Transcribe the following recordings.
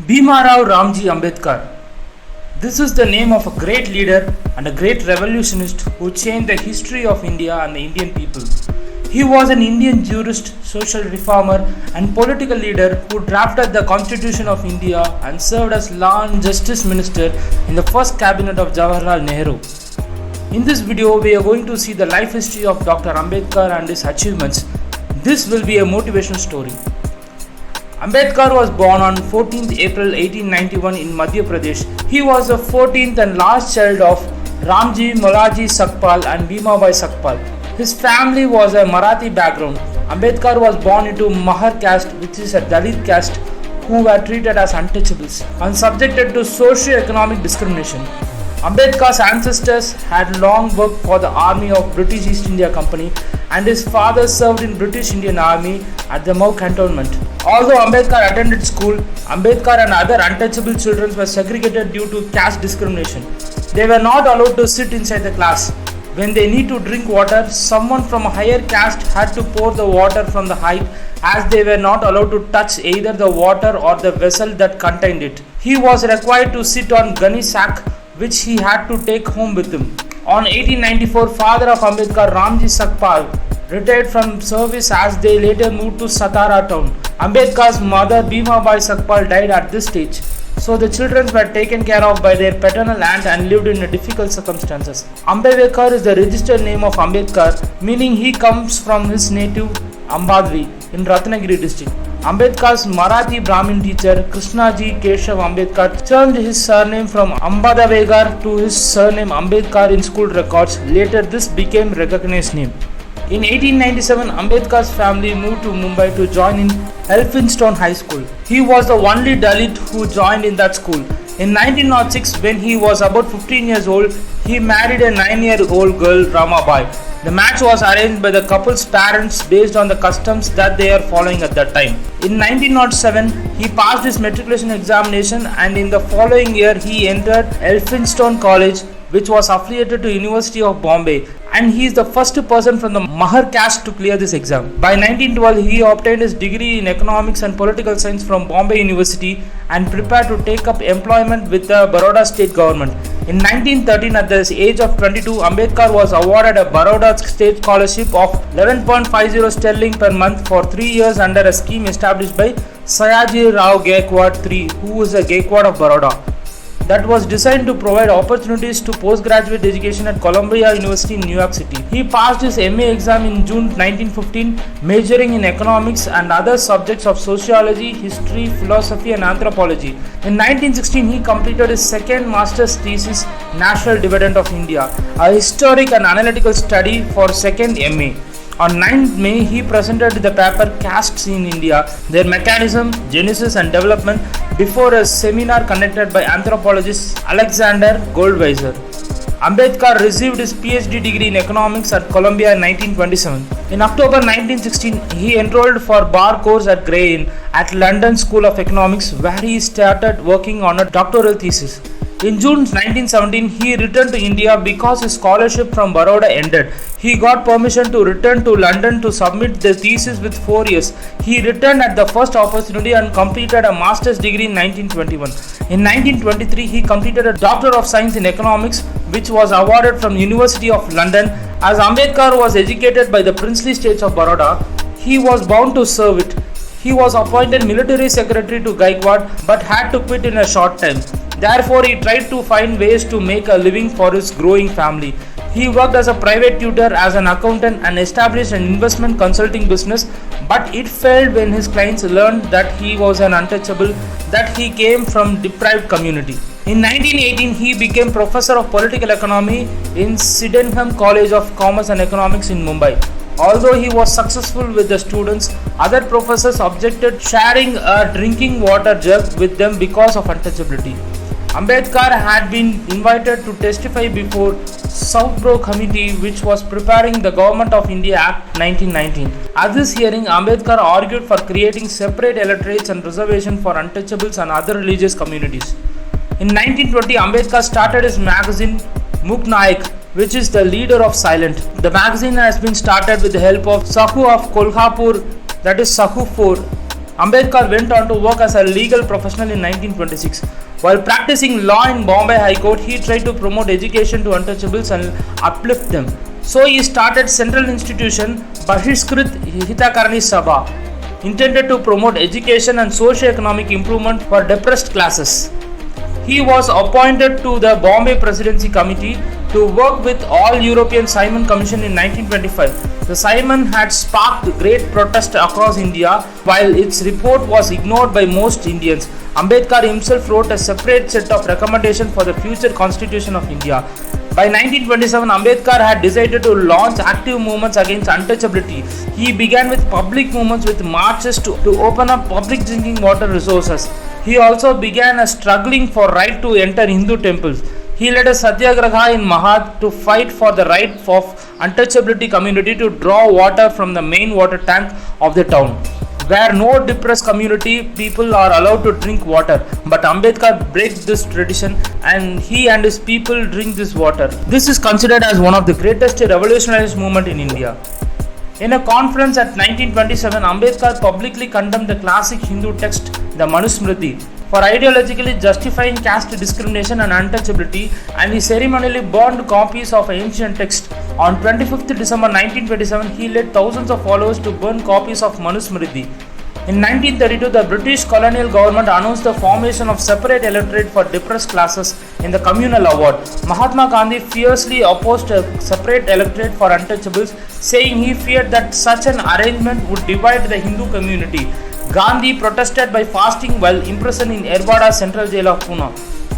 Bhimarao Ramji Ambedkar. This is the name of a great leader and a great revolutionist who changed the history of India and the Indian people. He was an Indian jurist, social reformer, and political leader who drafted the Constitution of India and served as Law and Justice Minister in the first cabinet of Jawaharlal Nehru. In this video, we are going to see the life history of Dr. Ambedkar and his achievements. This will be a motivational story. Ambedkar was born on 14th April 1891 in Madhya Pradesh. He was the 14th and last child of Ramji, Molaji Sakpal and Bhimabai Sakpal. His family was a Marathi background. Ambedkar was born into Mahar caste, which is a Dalit caste, who were treated as untouchables and subjected to socio-economic discrimination. Ambedkar's ancestors had long worked for the army of British East India Company, and his father served in British Indian Army at the Mau cantonment. Although Ambedkar attended school, Ambedkar and other untouchable children were segregated due to caste discrimination. They were not allowed to sit inside the class. When they need to drink water, someone from a higher caste had to pour the water from the height, as they were not allowed to touch either the water or the vessel that contained it. He was required to sit on gunny sack, which he had to take home with him. On 1894, father of Ambedkar, Ramji Sakpal, retired from service as they later moved to Satara town. Ambedkar's mother, Bhimabai Sakpal, died at this stage, so the children were taken care of by their paternal aunt and lived in difficult circumstances. Ambedkar is the registered name of Ambedkar, meaning he comes from his native Ambadri in Ratnagiri district. Ambedkar's Marathi Brahmin teacher Krishnaji Keshav Ambedkar changed his surname from Ambadavegar to his surname Ambedkar in school records. Later this became recognized name. In 1897, Ambedkar's family moved to Mumbai to join in Elphinstone High School. He was the only Dalit who joined in that school. In 1906, when he was about 15 years old, he married a 9-year-old girl, Ramabai. The match was arranged by the couple's parents based on the customs that they are following at that time. In 1907, he passed his matriculation examination, and in the following year he entered Elphinstone College, which was affiliated to University of Bombay, and he is the first person from the Mahar caste to clear this exam. By 1912, he obtained his degree in economics and political science from Bombay University and prepared to take up employment with the Baroda state government. In 1913, at the age of 22, Ambedkar was awarded a Baroda state scholarship of 11.50 sterling per month for 3 years under a scheme established by Sayaji Rao Gaikwad III, who is a Gaikwad of Baroda, that was designed to provide opportunities to postgraduate education at Columbia University in New York City. He passed his MA exam in June 1915, majoring in economics and other subjects of sociology, history, philosophy and anthropology. In 1916, he completed his second master's thesis, National Dividend of India, a historic and analytical study for second MA. On 9th May, he presented the paper Castes in India, their mechanism, genesis and development before a seminar conducted by anthropologist Alexander Goldweiser. Ambedkar received his PhD degree in economics at Columbia in 1927. In October 1916, he enrolled for bar course at Grey Inn at London School of Economics, where he started working on a doctoral thesis. In June 1917, he returned to India because his scholarship from Baroda ended. He got permission to return to London to submit the thesis with 4 years. He returned at the first opportunity and completed a master's degree in 1921. In 1923, he completed a Doctor of Science in Economics, which was awarded from University of London. As Ambedkar was educated by the princely states of Baroda, he was bound to serve it. He was appointed military secretary to Gaikwad but had to quit in a short time. Therefore, he tried to find ways to make a living for his growing family. He worked as a private tutor, as an accountant, and established an investment consulting business, but it failed when his clients learned that he was an untouchable, that he came from deprived community. In 1918, he became professor of political economy in Sydenham College of Commerce and Economics in Mumbai. Although he was successful with the students, other professors objected sharing a drinking water jug with them because of untouchability. Ambedkar had been invited to testify before Southborough Committee, which was preparing the Government of India Act 1919. At this hearing, Ambedkar argued for creating separate electorates and reservation for untouchables and other religious communities. In 1920, Ambedkar started his magazine Muk Naik, which is the leader of Silent. The magazine has been started with the help of Sahu of Kolhapur, that is Sahu 4, Ambedkar went on to work as a legal professional in 1926. While practicing law in Bombay High Court, he tried to promote education to untouchables and uplift them. So he started Central Institution Bahishkrit Hitakarani Sabha, intended to promote education and socio-economic improvement for depressed classes. He was appointed to the Bombay Presidency Committee to work with All European Simon Commission in 1925. The Simon had sparked great protest across India, while its report was ignored by most Indians. Ambedkar himself wrote a separate set of recommendations for the future constitution of India. By 1927, Ambedkar had decided to launch active movements against untouchability. He began with public movements with marches to open up public drinking water resources. He also began a struggling for right to enter Hindu temples. He led a satyagraha in Mahad to fight for the right of untouchability community to draw water from the main water tank of the town, where no depressed community people are allowed to drink water. But Ambedkar breaks this tradition and he and his people drink this water. This is considered as one of the greatest revolutionary movements in India. In a conference at 1927, Ambedkar publicly condemned the classic Hindu text, the Manusmriti, for ideologically justifying caste discrimination and untouchability, and he ceremonially burned copies of ancient text. On 25th December 1927, he led thousands of followers to burn copies of Manusmriti. In 1932, the British colonial government announced the formation of separate electorate for depressed classes in the communal award. Mahatma Gandhi fiercely opposed a separate electorate for untouchables, saying he feared that such an arrangement would divide the Hindu community. Gandhi protested by fasting while imprisoned in Yerwada Central Jail of Pune.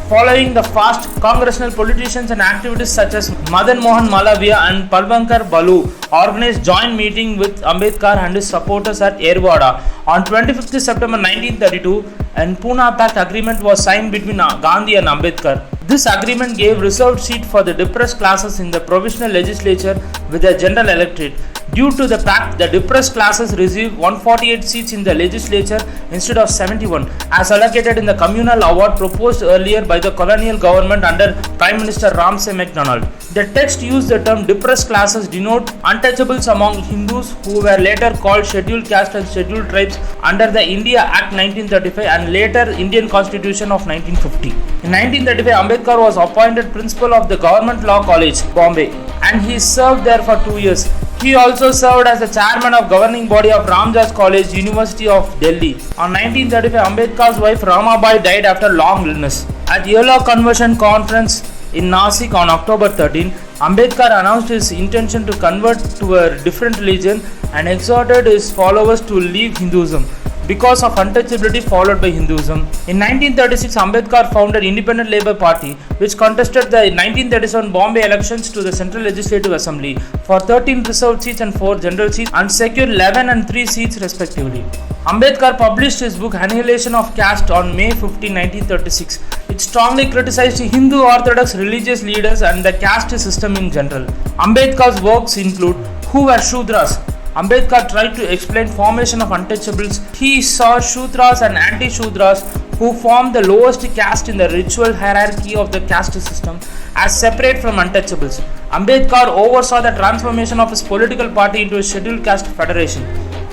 Following the fast, congressional politicians and activists such as Madan Mohan Malaviya and Palvankar Balu organized joint meeting with Ambedkar and his supporters at Yerwada. On 25th September 1932, an Pune Pact agreement was signed between Gandhi and Ambedkar. This agreement gave reserved seat for the depressed classes in the provisional legislature with a general electorate. Due to the pact, the depressed classes received 148 seats in the legislature instead of 71, as allocated in the communal award proposed earlier by the colonial government under Prime Minister Ramji MacDonald. The text used the term depressed classes denote untouchables among Hindus who were later called scheduled caste and scheduled tribes under the India Act 1935 and later Indian Constitution of 1950. In 1935, Ambedkar was appointed principal of the Government Law College, Bombay, and he served there for 2 years. He also served as the chairman of governing body of Ramjas College, University of Delhi. On 1935, Ambedkar's wife Ramabai died after long illness. At Yellow Conversion Conference in Nasik on October 13, Ambedkar announced his intention to convert to a different religion and exhorted his followers to leave Hinduism because of untouchability followed by Hinduism. In 1936, Ambedkar founded Independent Labour Party, which contested the 1937 Bombay elections to the Central Legislative Assembly for 13 reserved seats and 4 general seats and secured 11 and 3 seats respectively. Ambedkar published his book Annihilation of Caste on May 15, 1936. It strongly criticized Hindu Orthodox religious leaders and the caste system in general. Ambedkar's works include Who Were Shudras? Ambedkar tried to explain formation of untouchables. He saw Shudras and anti-Shudras, who formed the lowest caste in the ritual hierarchy of the caste system, as separate from untouchables. Ambedkar oversaw the transformation of his political party into a scheduled caste federation.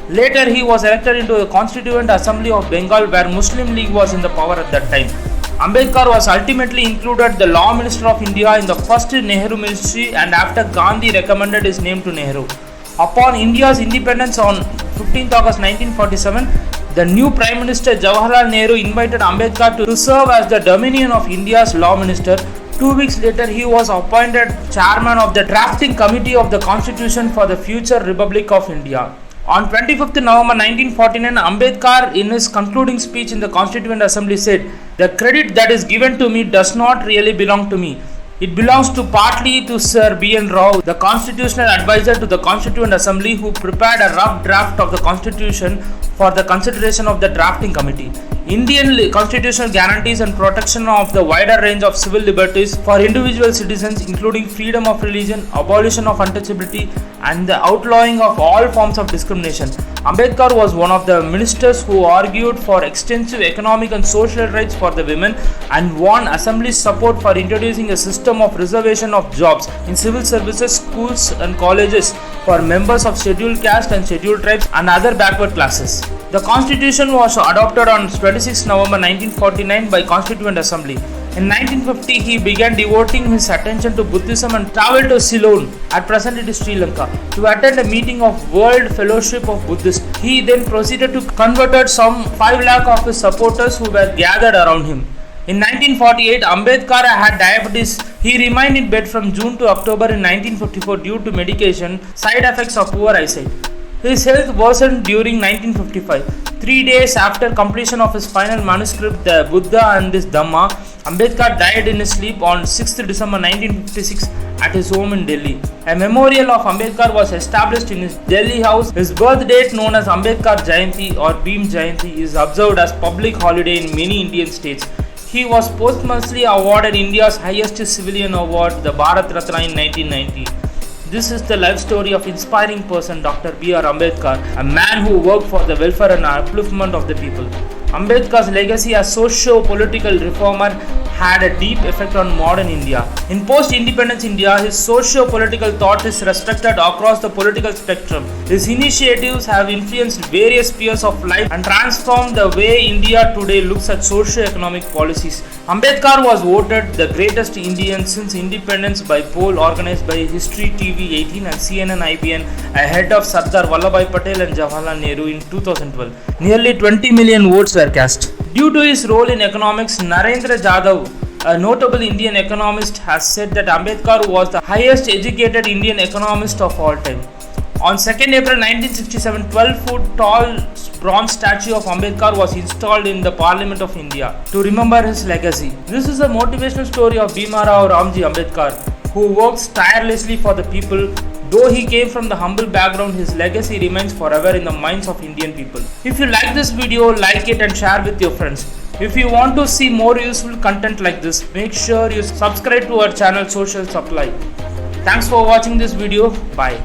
Later, he was elected into the Constituent Assembly of Bengal, where Muslim League was in the power at that time. Ambedkar was ultimately included the Law Minister of India in the first Nehru ministry, and after Gandhi recommended his name to Nehru. Upon India's independence on 15th August 1947, the new Prime Minister Jawaharlal Nehru invited Ambedkar to serve as the Dominion of India's Law Minister. 2 weeks later, he was appointed Chairman of the Drafting Committee of the Constitution for the Future Republic of India. On 25th November 1949, Ambedkar, in his concluding speech in the Constituent Assembly, said, "The credit that is given to me does not really belong to me. It belongs partly to Sir B.N. Rao, the constitutional advisor to the Constituent Assembly, who prepared a rough draft of the Constitution for the consideration of the drafting committee. Indian constitutional guarantees and protection of the wider range of civil liberties for individual citizens, including freedom of religion, abolition of untouchability, and the outlawing of all forms of discrimination." Ambedkar was one of the ministers who argued for extensive economic and social rights for the women and won Assembly's support for introducing a system of reservation of jobs in civil services, schools and colleges for members of scheduled caste and scheduled tribes and other backward classes. The constitution was adopted on 26 November 1949 by Constituent Assembly. In 1950, he began devoting his attention to Buddhism and traveled to Ceylon, at present it is Sri Lanka, to attend a meeting of World Fellowship of Buddhists. He then proceeded to convert some 5 lakh of his supporters who were gathered around him. In 1948, Ambedkar had diabetes. He remained in bed from June to October in 1954 due to medication side effects of poor eyesight. His health worsened during 1955. 3 days after completion of his final manuscript, The Buddha and His Dhamma, Ambedkar died in his sleep on 6th December 1956 at his home in Delhi. A memorial of Ambedkar was established in his Delhi house. His birth date, known as Ambedkar Jayanti or Bhim Jayanti, is observed as public holiday in many Indian states. He was posthumously awarded India's highest civilian award, the Bharat Ratna, in 1990. This is the life story of inspiring person Dr. B.R. Ambedkar, a man who worked for the welfare and upliftment of the people. Ambedkar's legacy as socio-political reformer had a deep effect on modern India. In post-independence India, his socio-political thought is respected across the political spectrum. His initiatives have influenced various spheres of life and transformed the way India today looks at socio-economic policies. Ambedkar was voted the greatest Indian since independence by poll organized by History TV 18 and CNN IBN ahead of Sardar Vallabhbhai Patel and Jawaharlal Nehru in 2012. Nearly 20 million votes were cast. Due to his role in economics, Narendra Jadhav, a notable Indian economist, has said that Ambedkar was the highest educated Indian economist of all time. On 2nd April 1967, 12-foot tall bronze statue of Ambedkar was installed in the Parliament of India to remember his legacy. This is a motivational story of Bhimarao Ramji Ambedkar, who works tirelessly for the people. Though he came from the humble background, his legacy remains forever in the minds of Indian people. If you like this video, like it and share with your friends. If you want to see more useful content like this, make sure you subscribe to our channel Social Supply. Thanks for watching this video. Bye.